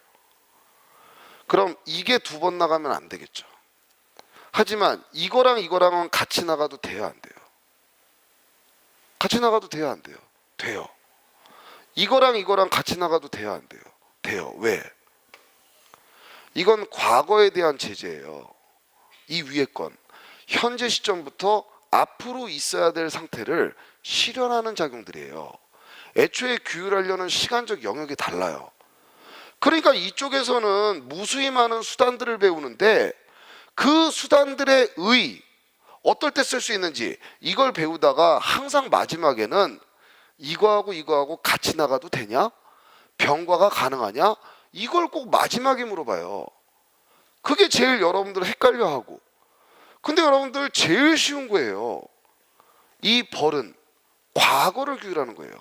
그럼 이게 2번 나가면 안 되겠죠. 하지만 이거랑 이거랑은 같이 나가도 돼요, 안 돼요? 같이 나가도 돼요, 안 돼요? 돼요. 이거랑 이거랑 같이 나가도 돼요, 안 돼요? 돼요. 왜? 이건 과거에 대한 제재예요. 이 위에 건 현재 시점부터 앞으로 있어야 될 상태를 실현하는 작용들이에요. 애초에 규율하려는 시간적 영역이 달라요. 그러니까 이쪽에서는 무수히 많은 수단들을 배우는데 그 수단들의 어떨 때 쓸 수 있는지 이걸 배우다가 항상 마지막에는 이거하고 이거하고 같이 나가도 되냐? 병과가 가능하냐? 이걸 꼭 마지막에 물어봐요. 그게 제일 여러분들 헷갈려하고. 근데 여러분들 제일 쉬운 거예요. 이 벌은 과거를 규율하는 거예요.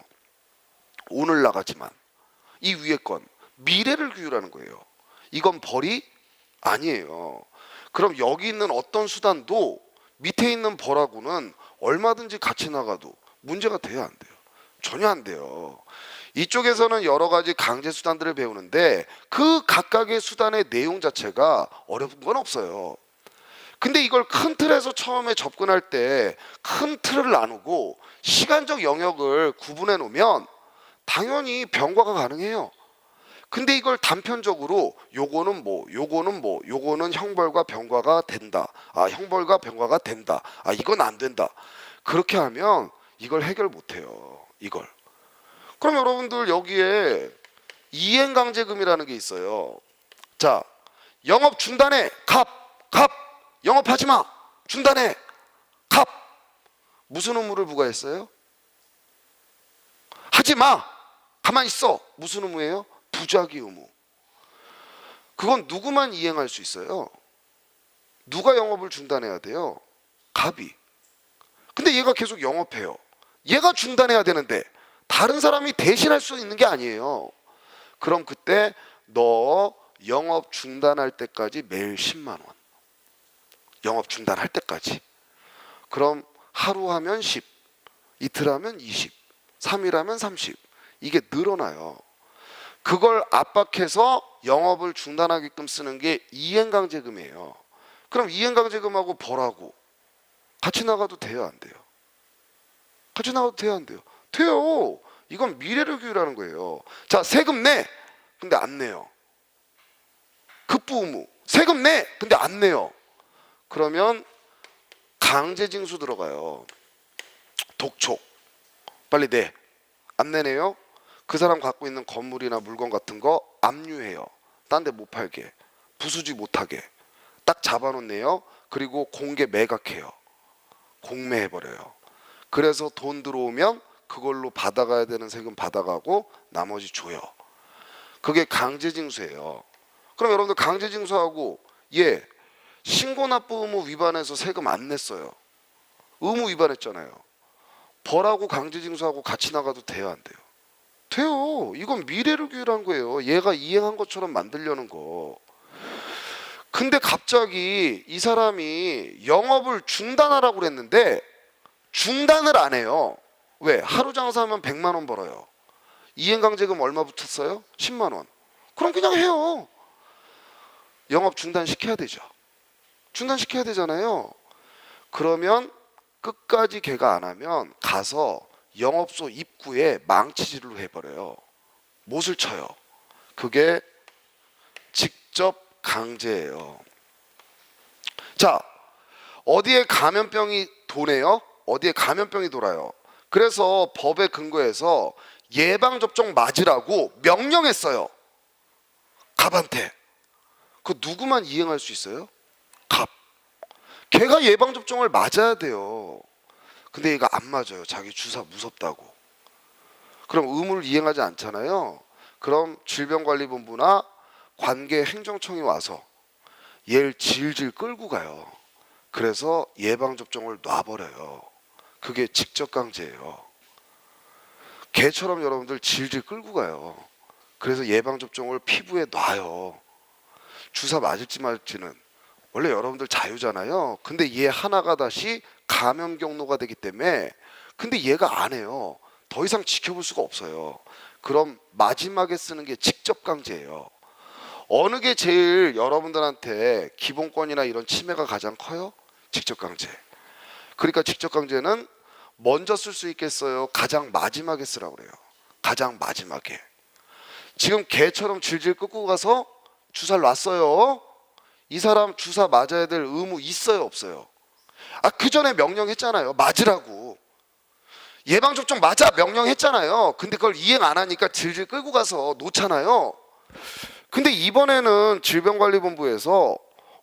오늘 나가지만. 이 위에 건 미래를 규율하는 거예요. 이건 벌이 아니에요. 그럼 여기 있는 어떤 수단도 밑에 있는 벌하고는 얼마든지 같이 나가도 문제가 돼야 안 돼요. 전혀 안 돼요. 이쪽에서는 여러 가지 강제 수단들을 배우는데 그 각각의 수단의 내용 자체가 어려운 건 없어요. 근데 이걸 큰 틀에서 처음에 접근할 때 큰 틀을 나누고 시간적 영역을 구분해 놓으면 당연히 병과가 가능해요. 근데 이걸 단편적으로 요거는 뭐, 요거는 뭐, 요거는 형벌과 병과가 된다. 아, 형벌과 병과가 된다. 아, 이건 안 된다. 그렇게 하면 이걸 해결 못 해요. 이걸. 그럼 여러분들 여기에 이행강제금이라는 게 있어요. 자, 영업 중단해. 갑. 영업하지 마. 중단해. 갑. 무슨 의무를 부과했어요? 하지 마. 가만히 있어. 무슨 의무예요? 부작위 의무. 그건 누구만 이행할 수 있어요? 누가 영업을 중단해야 돼요? 갑이. 근데 얘가 계속 영업해요. 얘가 중단해야 되는데 다른 사람이 대신할 수 있는 게 아니에요. 그럼 그때 너 영업 중단할 때까지 매일 10만 원. 영업 중단할 때까지. 그럼 하루 하면 10, 이틀 하면 20, 3일 하면 30. 이게 늘어나요. 그걸 압박해서 영업을 중단하게끔 쓰는 게 이행강제금이에요. 그럼 이행강제금하고 벌하고 같이 나가도 돼요, 안 돼요? 같이 나가도 돼요, 안 돼요? 돼요. 이건 미래를 규율하는 거예요. 자, 세금 내. 근데 안 내요. 급부 의무. 세금 내. 근데 안 내요. 그러면 강제징수 들어가요. 독촉. 빨리 내. 안 내네요. 그 사람 갖고 있는 건물이나 물건 같은 거 압류해요. 딴 데 못 팔게. 부수지 못하게 딱 잡아놓네요. 그리고 공개 매각해요. 공매해버려요. 그래서 돈 들어오면 그걸로 받아가야 되는 세금 받아가고 나머지 줘요. 그게 강제징수예요. 그럼 여러분들 강제징수하고 신고납부 의무 위반해서 세금 안 냈어요. 의무 위반했잖아요. 벌하고 강제징수하고 같이 나가도 돼요, 안 돼요? 돼요. 이건 미래를 규율한 거예요. 얘가 이행한 것처럼 만들려는 거. 근데 갑자기 이 사람이 영업을 중단하라고 그랬는데 중단을 안 해요. 왜? 하루 장사하면 100만 원 벌어요. 이행강제금 얼마 붙었어요? 10만 원. 그럼 그냥 해요. 영업 중단시켜야 되죠. 중단시켜야 되잖아요. 그러면 끝까지 걔가 안 하면 가서 영업소 입구에 망치질을 해버려요. 못을 쳐요. 그게 직접 강제예요. 자, 어디에 감염병이 도네요? 어디에 감염병이 돌아요? 그래서 법에 근거해서 예방접종 맞으라고 명령했어요. 갑한테. 그 누구만 이행할 수 있어요? 갑. 걔가 예방접종을 맞아야 돼요. 근데 얘가 안 맞아요. 자기 주사 무섭다고. 그럼 의무를 이행하지 않잖아요. 그럼 질병관리본부나 관계 행정청이 와서 얘를 질질 끌고 가요. 그래서 예방접종을 놔버려요. 그게 직접 강제예요. 개처럼 여러분들 질질 끌고 가요. 그래서 예방접종을 피부에 놔요. 주사 맞을지 말지는 원래 여러분들 자유잖아요. 근데 얘 하나가 다시 감염 경로가 되기 때문에 근데 얘가 안 해요. 더 이상 지켜볼 수가 없어요. 그럼 마지막에 쓰는 게 직접 강제예요. 어느 게 제일 여러분들한테 기본권이나 이런 침해가 가장 커요? 직접 강제. 그러니까 직접 강제는 먼저 쓸 수 있겠어요? 가장 마지막에 쓰라고 그래요. 가장 마지막에. 지금 개처럼 질질 끌고 가서 주사를 놨어요. 이 사람 주사 맞아야 될 의무 있어요, 없어요? 그 전에 명령했잖아요. 맞으라고. 예방접종 맞아 명령했잖아요. 근데 그걸 이행 안 하니까 질질 끌고 가서 놓잖아요. 근데 이번에는 질병관리본부에서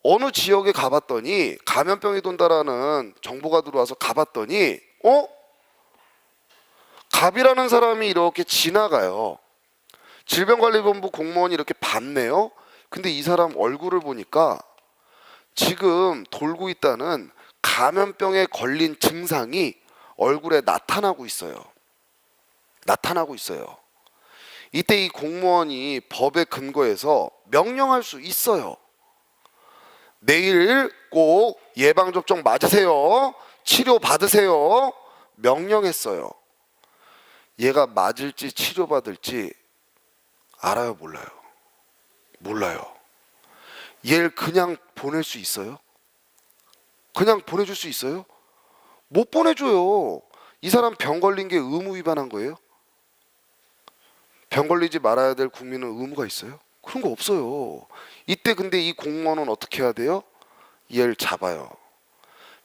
어느 지역에 가봤더니 감염병이 돈다라는 정보가 들어와서 가봤더니 갑이라는 사람이 이렇게 지나가요. 질병관리본부 공무원이 이렇게 봤네요. 근데 이 사람 얼굴을 보니까 지금 돌고 있다는 감염병에 걸린 증상이 얼굴에 나타나고 있어요. 나타나고 있어요. 이때 이 공무원이 법에 근거해서 명령할 수 있어요. 내일 꼭 예방접종 맞으세요. 치료 받으세요. 명령했어요. 얘가 맞을지 치료받을지 알아요, 몰라요? 몰라요. 얘를 그냥 보낼 수 있어요? 그냥 보내줄 수 있어요? 못 보내줘요. 이 사람 병 걸린 게 의무 위반한 거예요? 병 걸리지 말아야 될 국민은 의무가 있어요? 그런 거 없어요. 이때 근데 이 공무원은 어떻게 해야 돼요? 얘를 잡아요.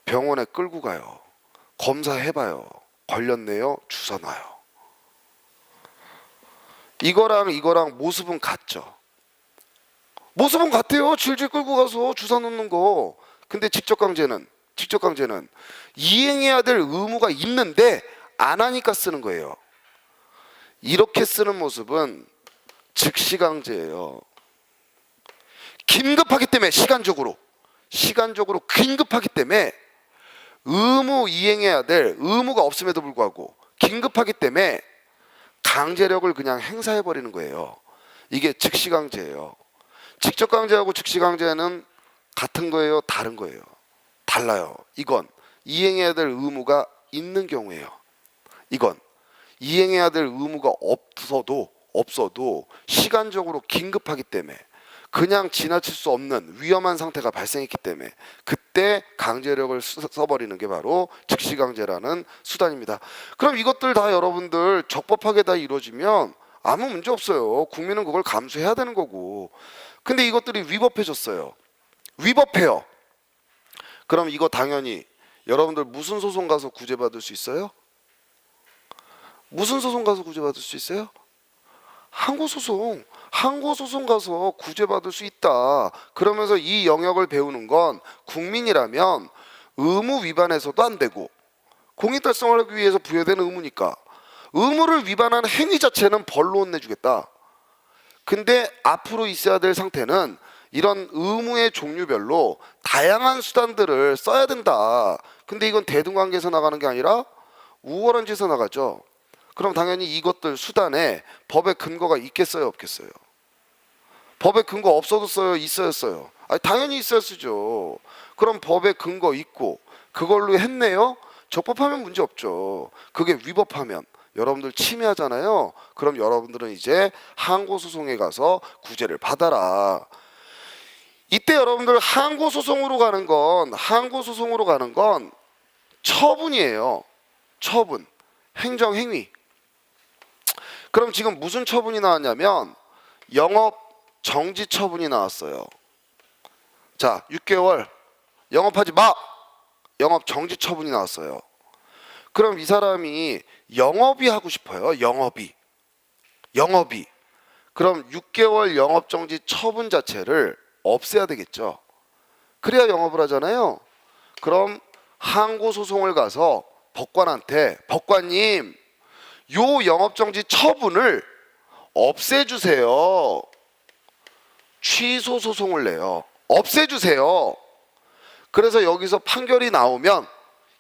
병원에 끌고 가요. 검사해봐요. 걸렸네요. 주사 놔요. 이거랑 모습은 같죠. 모습은 같아요. 질질 끌고 가서 주사 놓는 거. 근데 직접 강제는 이행해야 될 의무가 있는데 안 하니까 쓰는 거예요. 이렇게 쓰는 모습은 즉시 강제예요. 긴급하기 때문에 시간적으로 긴급하기 때문에 의무 이행해야 될 의무가 없음에도 불구하고 긴급하기 때문에 강제력을 그냥 행사해 버리는 거예요. 이게 즉시 강제예요. 직접 강제하고 즉시 강제는 같은 거예요, 다른 거예요? 달라요. 이건 이행해야 될 의무가 있는 경우예요. 이건 이행해야 될 의무가 없어도 시간적으로 긴급하기 때문에 그냥 지나칠 수 없는 위험한 상태가 발생했기 때문에 그때 강제력을 써버리는 게 바로 즉시강제라는 수단입니다. 그럼 이것들 다 여러분들 적법하게 다 이루어지면 아무 문제 없어요. 국민은 그걸 감수해야 되는 거고. 근데 이것들이 위법해졌어요. 위법해요. 그럼 이거 당연히 여러분들 무슨 소송 가서 구제받을 수 있어요? 무슨 소송 가서 구제받을 수 있어요? 항고소송 가서 구제받을 수 있다. 그러면서 이 영역을 배우는 건 국민이라면 의무 위반해서도 안 되고 공익 달성을 하기 위해서 부여된 의무니까 의무를 위반한 행위 자체는 벌로 혼내주겠다. 근데 앞으로 있어야 될 상태는 이런 의무의 종류별로 다양한 수단들을 써야 된다. 근데 이건 대등관계에서 나가는 게 아니라 우월한 짓에서 나가죠. 그럼 당연히 이것들 수단에 법의 근거가 있겠어요, 없겠어요? 법의 근거 없어도 써요, 있어야 써요? 아니, 당연히 있어야 쓰죠. 그럼 법의 근거 있고 그걸로 했네요? 적법하면 문제 없죠. 그게 위법하면 여러분들 침해하잖아요. 그럼 여러분들은 이제 항고소송에 가서 구제를 받아라. 이때 여러분들 항고소송으로 가는 건 처분이에요. 처분, 행정행위. 그럼 지금 무슨 처분이 나왔냐면 영업 정지 처분이 나왔어요. 자, 6개월 영업하지 마. 영업 정지 처분이 나왔어요. 그럼 이 사람이 영업이 하고 싶어요. 영업이. 그럼 6개월 영업 정지 처분 자체를 없애야 되겠죠. 그래야 영업을 하잖아요. 그럼 항고소송을 가서 법관한테 법관님 요 영업정지 처분을 없애주세요. 취소 소송을 내요. 없애주세요. 그래서 여기서 판결이 나오면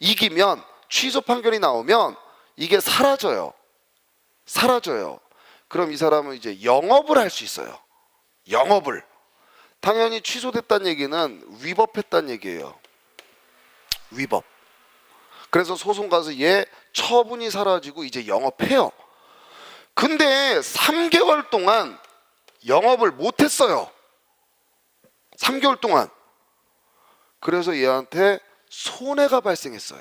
이기면 취소 판결이 나오면 이게 사라져요. 그럼 이 사람은 이제 영업을 할 수 있어요. 영업을. 당연히 취소됐다는 얘기는 위법했다는 얘기예요. 위법. 그래서 소송 가서 얘 처분이 사라지고 이제 영업해요. 근데 3개월 동안 영업을 못했어요. 3개월 동안. 그래서 얘한테 손해가 발생했어요.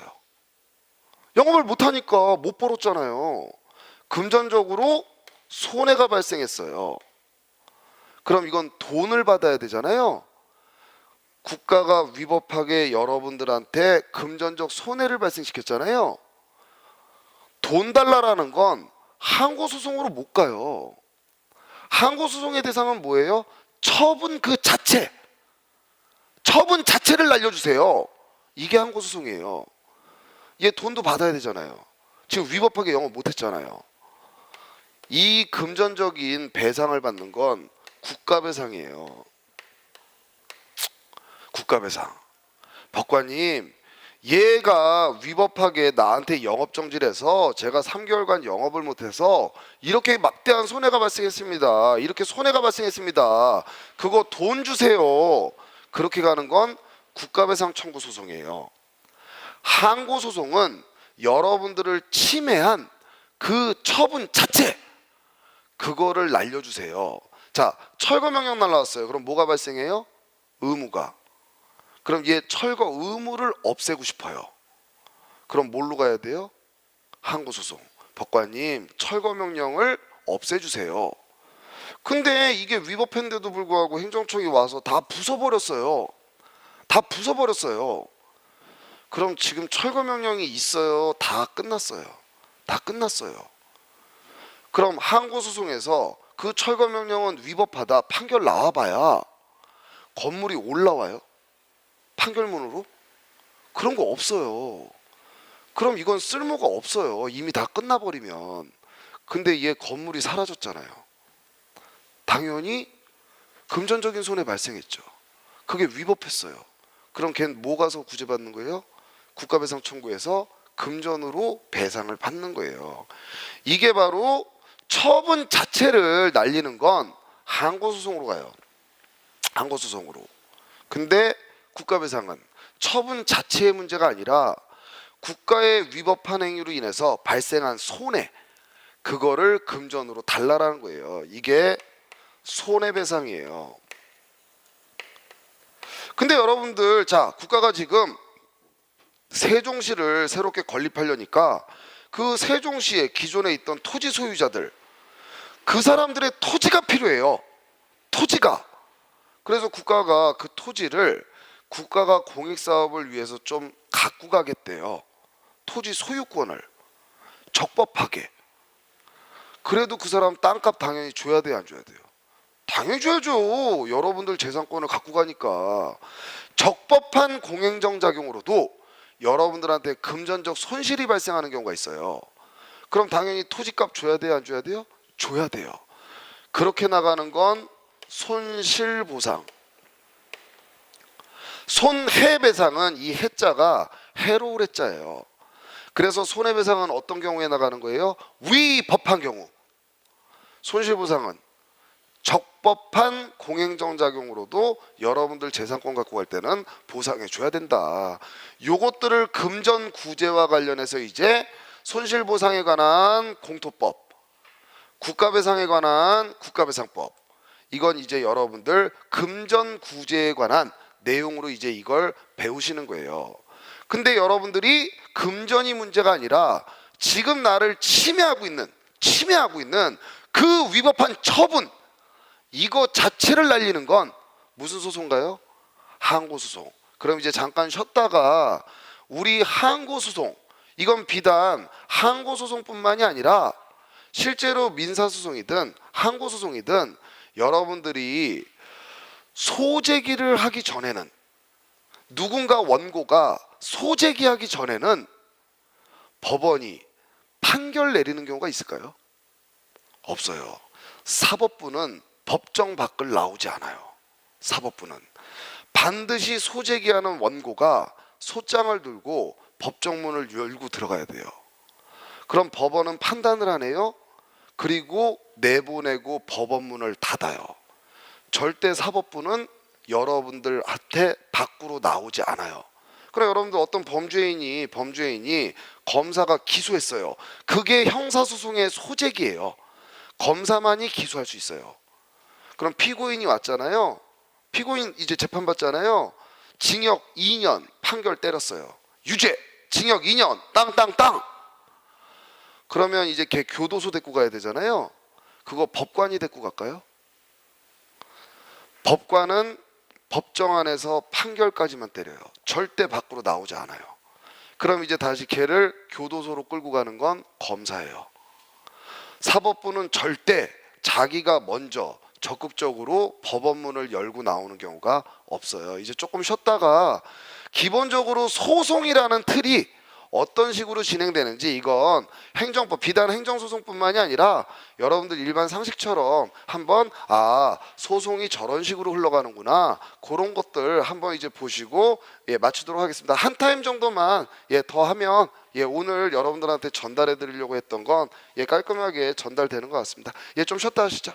영업을 못하니까 못 벌었잖아요. 금전적으로 손해가 발생했어요. 그럼 이건 돈을 받아야 되잖아요. 국가가 위법하게 여러분들한테 금전적 손해를 발생시켰잖아요. 돈 달라라는 건 항고소송으로 못 가요. 항고소송의 대상은 뭐예요? 처분 그 자체. 처분 자체를 날려주세요. 이게 항고소송이에요. 얘 돈도 받아야 되잖아요. 지금 위법하게 영업 못했잖아요. 이 금전적인 배상을 받는 건 국가배상이에요. 국가배상. 법관님, 얘가 위법하게 나한테 영업정지를 해서 제가 3개월간 영업을 못해서 이렇게 막대한 손해가 발생했습니다. 이렇게 손해가 발생했습니다. 그거 돈 주세요. 그렇게 가는 건 국가배상 청구 소송이에요. 항고소송은 여러분들을 침해한 그 처분 자체, 그거를 날려주세요. 자, 철거명령 날라왔어요. 그럼 뭐가 발생해요? 의무가. 그럼 얘 철거 의무를 없애고 싶어요. 그럼 뭘로 가야 돼요? 항고소송. 법관님, 철거명령을 없애주세요. 근데 이게 위법했는데도 불구하고 행정청이 와서 다 부숴버렸어요. 그럼 지금 철거명령이 있어요? 다 끝났어요? 다 끝났어요. 그럼 항고소송에서 그 철거명령은 위법하다 판결 나와봐야 건물이 올라와요? 판결문으로? 그런 거 없어요. 그럼 이건 쓸모가 없어요. 이미 다 끝나버리면. 근데 얘 건물이 사라졌잖아요. 당연히 금전적인 손해 발생했죠. 그게 위법했어요. 그럼 걔는 뭐 가서 구제받는 거예요? 국가배상 청구해서 금전으로 배상을 받는 거예요. 이게 바로 처분 자체를 날리는 건 항고소송으로 가요. 항고소송으로. 근데 국가배상은 처분 자체의 문제가 아니라 국가의 위법한 행위로 인해서 발생한 손해, 그거를 금전으로 달라라는 거예요. 이게 손해배상이에요. 근데 여러분들, 자, 국가가 지금 세종시를 새롭게 건립하려니까 그 세종시에 기존에 있던 토지 소유자들, 그 사람들의 토지가 필요해요. 토지가. 그래서 국가가 그 토지를 국가가 공익사업을 위해서 좀 갖고 가겠대요. 토지 소유권을 적법하게. 그래도 그 사람 땅값 당연히 줘야 돼요, 안 줘야 돼요? 당연히 줘야죠. 여러분들 재산권을 갖고 가니까. 적법한 공행정 작용으로도 여러분들한테 금전적 손실이 발생하는 경우가 있어요. 그럼 당연히 토지값 줘야 돼요, 안 줘야 돼요? 줘야 돼요. 그렇게 나가는 건 손실보상. 손해배상은 이 해자가 해로울 해자예요. 그래서 손해배상은 어떤 경우에 나가는 거예요? 위법한 경우. 손실보상은 적법한 공행정작용으로도 여러분들 재산권 갖고 갈 때는 보상해 줘야 된다. 요것들을 금전구제와 관련해서 이제 손실보상에 관한 공토법, 국가배상에 관한 국가배상법, 이건 이제 여러분들 금전구제에 관한 내용으로 이제 이걸 배우시는 거예요. 근데 여러분들이 금전이 문제가 아니라 지금 나를 침해하고 있는 그 위법한 처분, 이거 자체를 날리는 건 무슨 소송가요? 항고소송. 그럼 이제 잠깐 쉬었다가 우리 항고소송, 이건 비단 항고소송뿐만이 아니라 실제로 민사소송이든 항고소송이든 여러분들이 소재기를 하기 전에는, 누군가 원고가 소재기하기 전에는 법원이 판결 내리는 경우가 있을까요? 없어요. 사법부는 법정 밖을 나오지 않아요. 사법부는 반드시 소재기하는 원고가 소장을 들고 법정문을 열고 들어가야 돼요. 그럼 법원은 판단을 하네요. 그리고 내보내고 법원문을 닫아요. 절대 사법부는 여러분들한테 밖으로 나오지 않아요. 그럼 여러분들 어떤 범죄인이 검사가 기소했어요. 그게 형사소송의 소재기예요. 검사만이 기소할 수 있어요. 그럼 피고인이 왔잖아요. 피고인 이제 재판받잖아요. 징역 2년 판결 때렸어요. 유죄, 징역 2년, 땅땅땅. 그러면 이제 걔 교도소 데리고 가야 되잖아요. 그거 법관이 데리고 갈까요? 법관은 법정 안에서 판결까지만 때려요. 절대 밖으로 나오지 않아요. 그럼 이제 다시 걔를 교도소로 끌고 가는 건 검사예요. 사법부는 절대 자기가 먼저 적극적으로 법원문을 열고 나오는 경우가 없어요. 이제 조금 쉬었다가 기본적으로 소송이라는 틀이 어떤 식으로 진행되는지, 이건 행정법, 비단 행정소송뿐만이 아니라 여러분들 일반 상식처럼 한번 소송이 저런 식으로 흘러가는구나, 그런 것들 한번 이제 보시고 마치도록 하겠습니다. 한 타임 정도만 더 하면 오늘 여러분들한테 전달해 드리려고 했던 건 깔끔하게 전달되는 것 같습니다. 좀 쉬었다 하시죠.